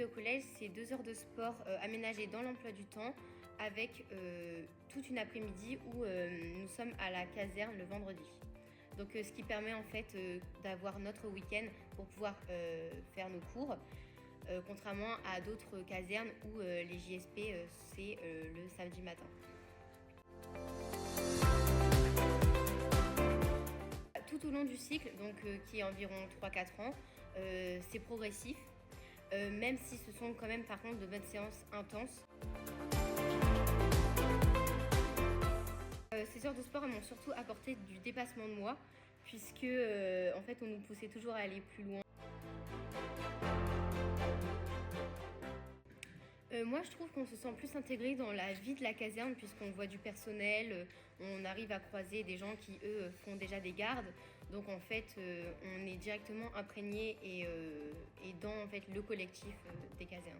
fais au collège, c'est 2 heures de sport aménagées dans l'emploi du temps avec toute une après-midi où nous sommes à la caserne le vendredi. Donc ce qui permet en fait d'avoir notre week-end pour pouvoir faire nos cours, contrairement à d'autres casernes où les JSP c'est le samedi matin. Tout au long du cycle, donc qui est environ 3-4 ans, c'est progressif, même si ce sont quand même par contre de bonnes séances intenses. Ces heures de sport m'ont surtout apporté du dépassement de moi, puisque en fait on nous poussait toujours à aller plus loin. Moi je trouve qu'on se sent plus intégré dans la vie de la caserne puisqu'on voit du personnel, on arrive à croiser des gens qui eux font déjà des gardes. Donc en fait on est directement imprégné et dans en fait le collectif des casernes.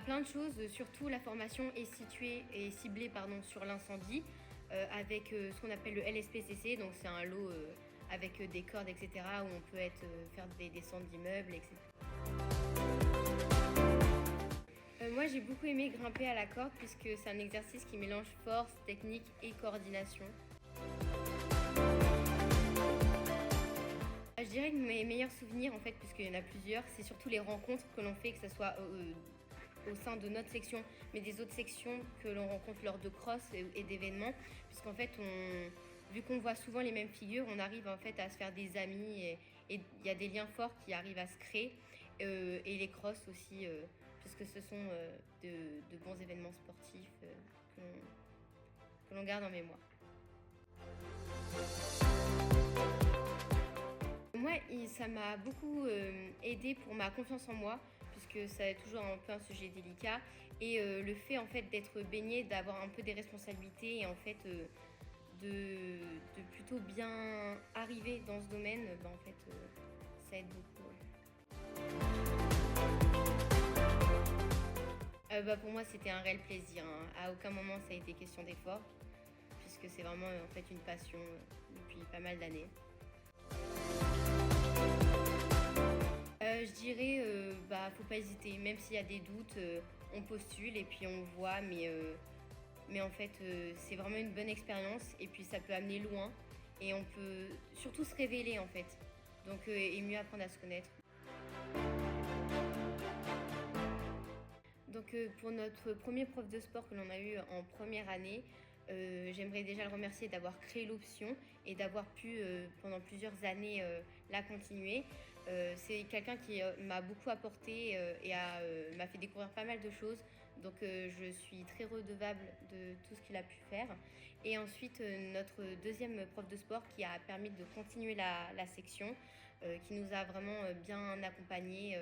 Plein de choses, surtout la formation est située et ciblée sur l'incendie avec ce qu'on appelle le LSPCC, donc c'est un lot avec des cordes, etc., où on peut faire des descentes d'immeubles, etc. Moi j'ai beaucoup aimé grimper à la corde puisque c'est un exercice qui mélange force, technique et coordination. Je dirais que mes meilleurs souvenirs, en fait, puisqu'il y en a plusieurs, c'est surtout les rencontres que l'on fait, que ce soit au sein de notre section, mais des autres sections que l'on rencontre lors de cross et d'événements, puisqu'en fait, vu qu'on voit souvent les mêmes figures, on arrive en fait à se faire des amis et il y a des liens forts qui arrivent à se créer, et les crosses aussi, puisque ce sont de bons événements sportifs que l'on garde en mémoire. Moi, ça m'a beaucoup aidé pour ma confiance en moi, puisque c'est toujours un peu un sujet délicat. Et le fait en fait d'être baignée, d'avoir un peu des responsabilités et en fait de plutôt bien arriver dans ce domaine, ça aide beaucoup. Pour moi, c'était un réel plaisir, hein. À aucun moment ça a été question d'effort, puisque c'est vraiment en fait une passion depuis pas mal d'années. Je dirais, faut pas hésiter, même s'il y a des doutes, on postule et puis on voit, mais en fait, c'est vraiment une bonne expérience et puis ça peut amener loin et on peut surtout se révéler en fait, donc et mieux apprendre à se connaître. Donc pour notre premier prof de sport que l'on a eu en première année, j'aimerais déjà le remercier d'avoir créé l'option et d'avoir pu pendant plusieurs années la continuer. C'est quelqu'un qui m'a beaucoup apporté et m'a fait découvrir pas mal de choses. Donc je suis très redevable de tout ce qu'il a pu faire. Et ensuite notre deuxième prof de sport qui a permis de continuer la section, qui nous a vraiment bien accompagnés.